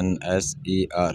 NSER۔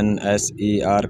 NSER